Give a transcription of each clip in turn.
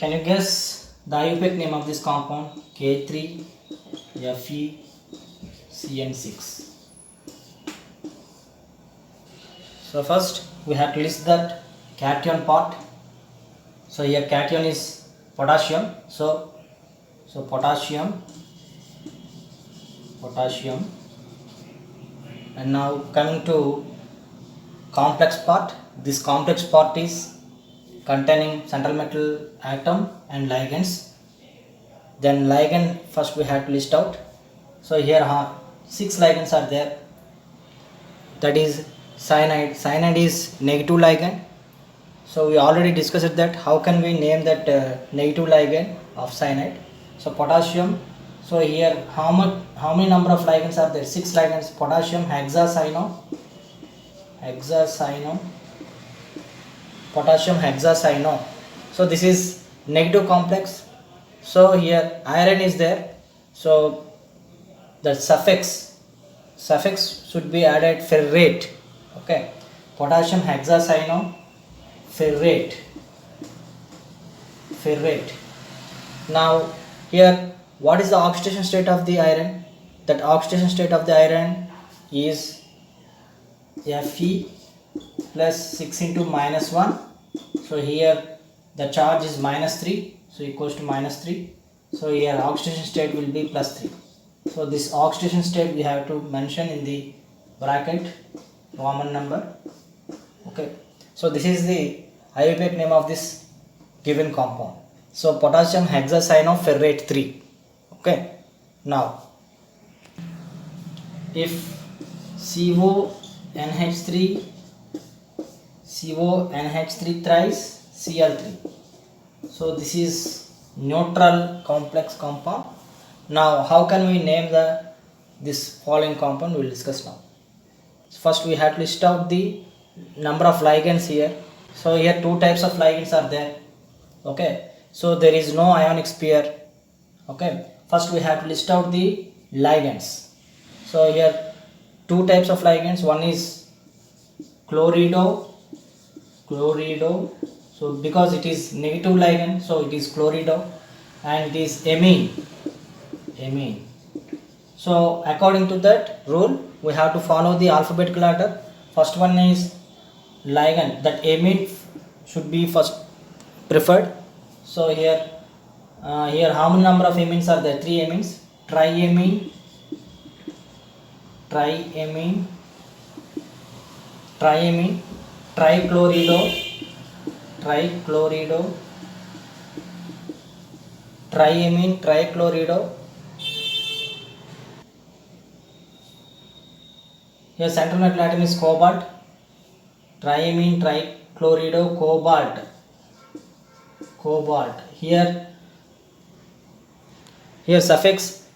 Can you guess the IUPAC name of this compound? K3FeCN6. So first we have to list that cation part. So here cation is potassium. So potassium. And now coming to complex part. This complex part is containing central metal atom and ligands. Then ligand first we have to list out. So here 6 ligands are there. That is cyanide. Cyanide is negative ligand. So we already discussed that how can we name that negative ligand of cyanide. So potassium. So here how many number of ligands are there? 6 ligands. Potassium hexacyano. Potassium hexacyano. So this is negative complex. So here iron is there. So the suffix should be added ferrate. Okay, potassium hexacyano ferrate. Now here what is the oxidation state of the iron? That oxidation state of the iron is Fe plus 6 into minus 1. So here the charge is minus 3, so equals to minus 3. So here oxidation state will be plus 3. So this oxidation state we have to mention in the bracket, Roman number. Okay, so this is the IUPAC name of this given compound. So potassium hexacyanoferrate 3. Okay, now if CONH3 thrice Cl3. So this is neutral complex compound. Now how can we name this following compound? We will discuss now. First we have to list out the number of ligands here. So here 2 types of ligands are there. Okay, so there is no ionic pair. Okay, first we have to list out the ligands. So here 2 types of ligands. One is chlorido. So because it is negative ligand, so it is chlorido, and it is amine. So according to that rule we have to follow the alphabetical order. First one is ligand, that amine should be first preferred. So here how many number of amines are there? 3 amines. Triamine, trichlorido, triamine, trichlorido. Here central metal atom is cobalt. Triamine, trichlorido, cobalt. Here suffix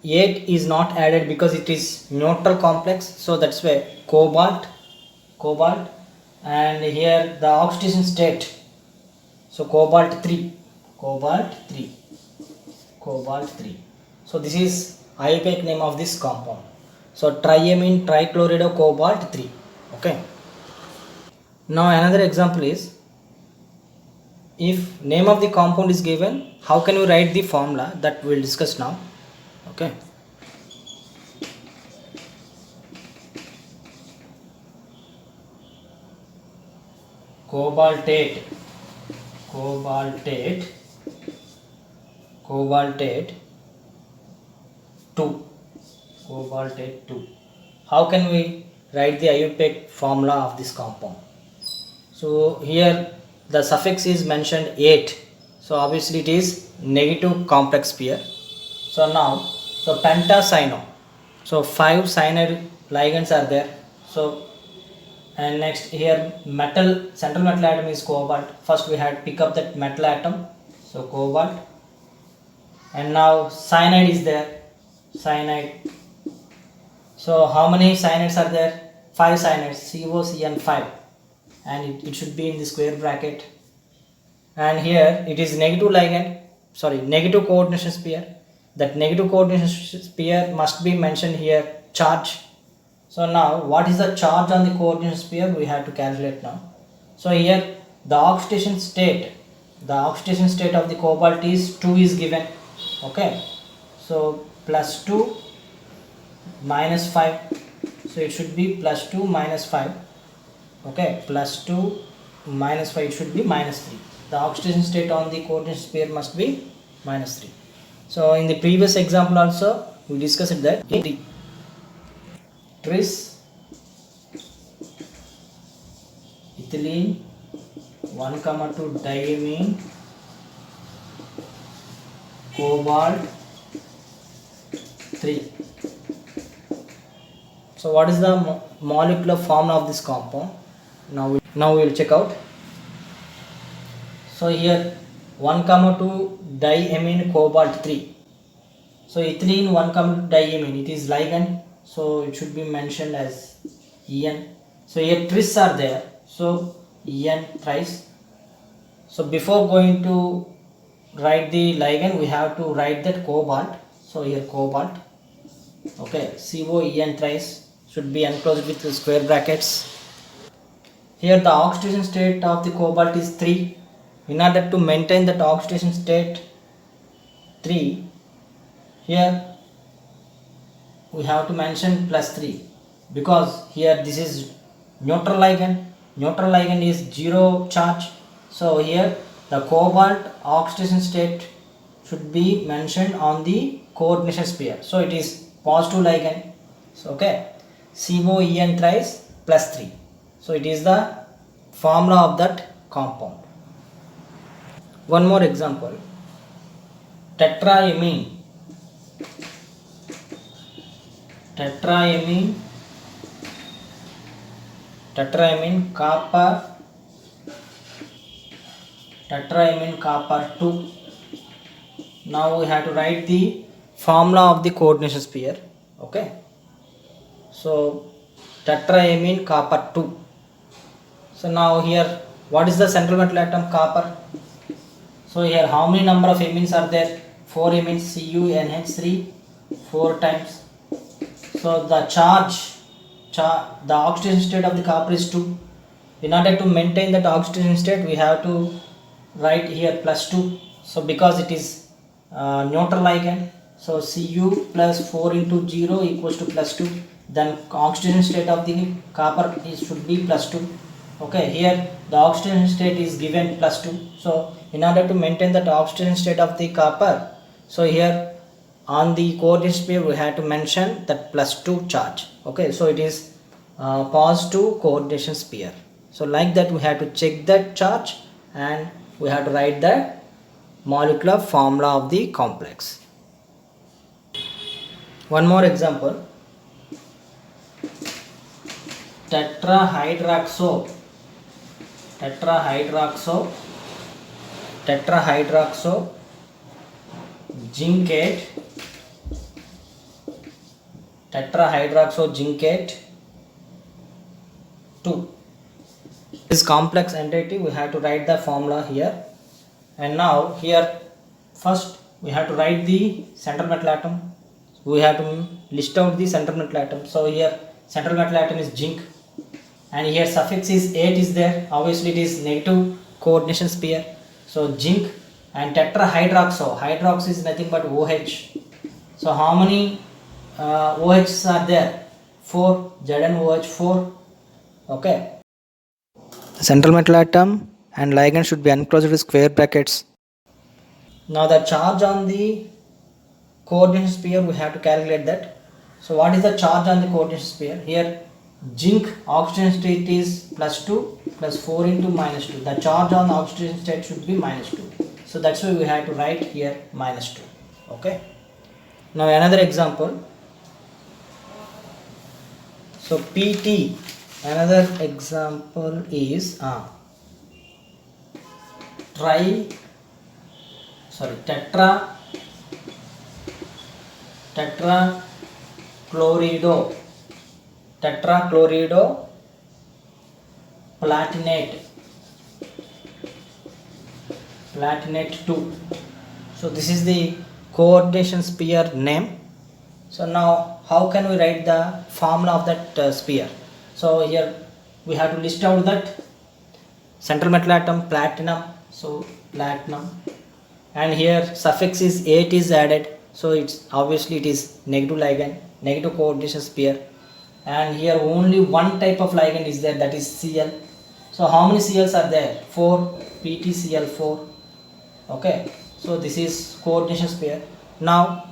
8 is not added because it is neutral complex, so that's why cobalt. And here the oxidation state, so cobalt 3. So this is IUPAC name of this compound. So triamine, trichlorido, cobalt 3. Okay, now another example is, if name of the compound is given, how can we write the formula? That we will discuss now. Okay, cobaltate 2. How can we write the IUPAC formula of this compound? So here the suffix is mentioned 8, so obviously it is negative complex pair. So now pentacyano, so 5 cyanide ligands are there. So and next here central metal atom is cobalt. First we had to pick up that metal atom, so cobalt. And now cyanide is there, so how many cyanides are there? 5 cyanides, COCN5, and it should be in the square bracket. And here it is negative coordination pair. That negative coordination pair must be mentioned here, charge. So now what is the charge on the coordination pair? We have to calculate now. So here the oxidation state the oxidation state of the cobalt is 2 is given. Okay, so plus 2 minus 5, so it should be plus 2 minus 5. Okay, plus 2 minus 5, it should be minus 3. The oxidation state on the coordination sphere must be minus 3. So in the previous example also we discussed that tris ethylene 1,2 diamine cobalt 3. So what is the molecular formula of this compound? Now we will check out. So here 1,2 diamine cobalt 3. So ethylene 1,2 diamine, it is ligand, so it should be mentioned as En. So here tris are there, so En thrice. So before going to write the ligand, we have to write that cobalt. So here cobalt. Okay, COEN thrice should be enclosed with the square brackets. Here the oxidation state of the cobalt is 3. In order to maintain that oxidation state 3, here we have to mention plus 3, because here this is neutral ligand. Neutral ligand is 0 charge. So here the cobalt oxidation state should be mentioned on the coordination sphere. So it is positive ligand. So okay, COEN thrice plus 3. So it is the formula of that compound. One more example, tetraamine copper 2. Now we have to write the formula of the coordination sphere. Okay, so tetraamine copper 2. So now here what is the central metal atom? Copper. So here how many number of amines are there? 4 amines, CuNH3 4 times. So the the oxidation state of the copper is 2. In order to maintain that oxidation state, we have to write here plus 2. So because it is neutral ligand, so Cu plus 4 into 0 equals to plus 2. Then oxidation state of the copper should be plus 2. Okay, here the oxidation state is given plus 2. So in order to maintain that oxidation state of the copper, so here on the coordinate sphere we have to mention that plus 2 charge. Okay, so it is positive coordination sphere. So like that we have to check that charge and we have to write the molecular formula of the complex. One more example, tetrahydroxo zincate, tetrahydroxozincate 2. This complex entity we have to write the formula here. And now here first we have to write the central metal atom. We have to list out the central metal atom. So here central metal atom is zinc, and here suffix is 8 is there. Obviously it is negative coordination sphere. So zinc and tetrahydroxo. Hydrox is nothing but OH. So how many OHs are there? 4. ZnOH 4. Okay. Central metal atom and ligand should be enclosed with square brackets. Now the charge on the coordination sphere we have to calculate that. So what is the charge on the coordination sphere? Here zinc oxidation state is plus 2 plus 4 into minus 2. The charge on the oxidation state should be minus 2. So that's why we have to write here minus 2. Okay. Now another example. So PT, another example is tetrachlorido platinate 2. So this is the coordination sphere name. So now how can we write the formula of that sphere? So here we have to list out that central metal atom platinum, so platinum, and here suffix is 8 is added, so it's obviously it is negative ligand, negative coordination pair. And here only one type of ligand is there, that is Cl. So how many Cls are there? 4 PtCl4. Okay, so this is coordination pair. Now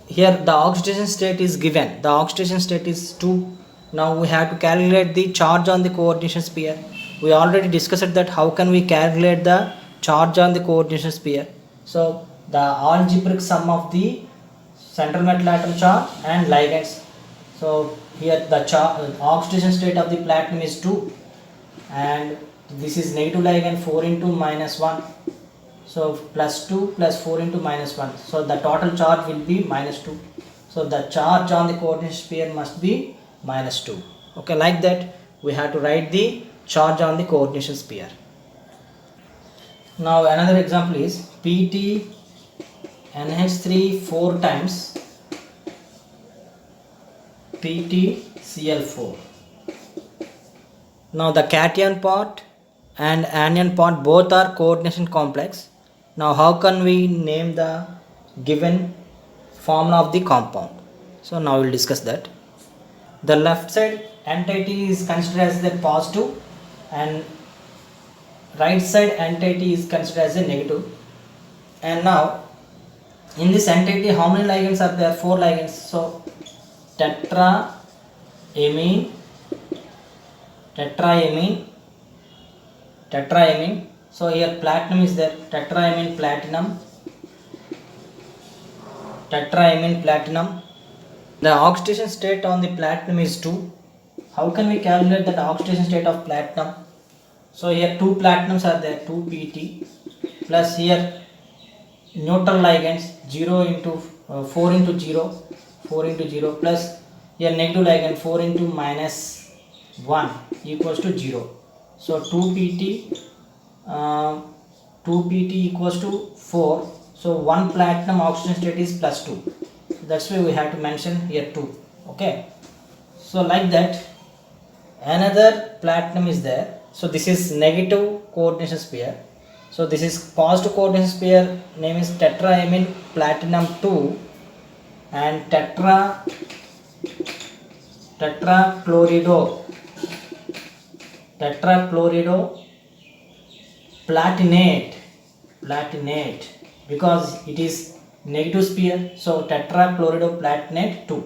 here the oxidation state is given, the oxidation state is 2. Now we have to calculate the charge on the coordination pair. We already discussed that how can we calculate the charge on the coordination pair. So the algebraic sum of the central metal atom charge and ligands. So here the oxidation state of the platinum is 2, and this is negative ligand 4 into minus 1. So plus 2 plus 4 into minus 1. So the total charge will be minus 2. So the charge on the coordination pair must be minus 2. Okay, like that we have to write the charge on the coordination pair. Now another example is Pt NH3 4 times PtCl4. Now the cation part and anion part both are coordination complex. Now how can we name the given formula of the compound? So now we will discuss that. The left side entity is considered as the positive and right side entity is considered as a negative. And now in this entity how many ligands are there? 4 ligands. So tetraamine. So here platinum is there, tetraamine platinum. The oxidation state on the platinum is 2. How can we calculate that oxidation state of platinum? So here 2 platinums are there, 2 Pt, plus here neutral ligands 0 into 4 into 0, plus here negative ligand 4 into minus 1 equals to 0. So 2 Pt equals to 4. So 1 platinum oxidation state is plus 2. That's why we have to mention here 2. Okay. So like that, another platinum is there. So this is negative coordination pair. So this is positive coordination pair, name is tetraamine platinum 2 and tetrachlorido platinate, because it is negative sphere, so tetrachlorido platinate 2.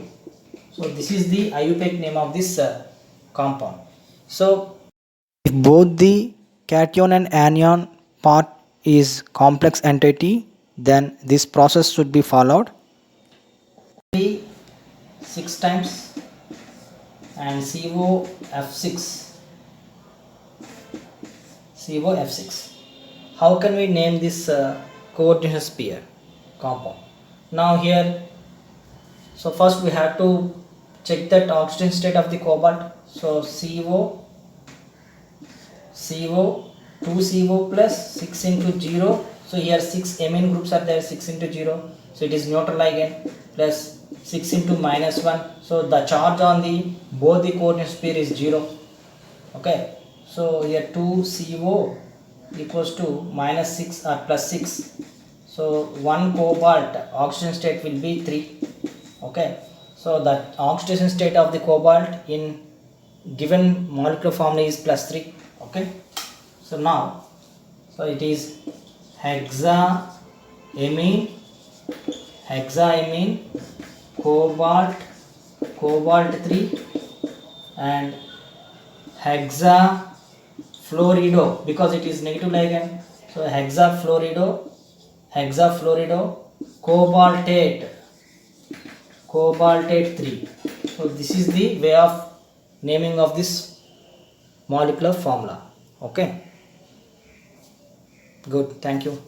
So this is the IUPAC name of this compound. So if both the cation and anion part is complex entity, then this process should be followed 6 times and COF6. How can we name this coordination pair compound? Now here, so first we have to check that oxidation state of the cobalt. So CO 2CO plus 6 into 0. So here 6 amine groups are there, 6 into 0. So it is neutral ligand, plus 6 into minus 1. So the charge on the both the coordination pair is 0. Okay. So here 2CO equals to minus 6 or plus 6. So 1 cobalt oxidation state will be 3. Okay. So the oxidation state of the cobalt in given molecular formula is plus 3. Okay. So now, so it is hexaamine, cobalt 3 and hexafluorido, because it is negative ligand. So hexafluorido cobaltate 3. So this is the way of naming of this molecular formula. Okay, good, thank you.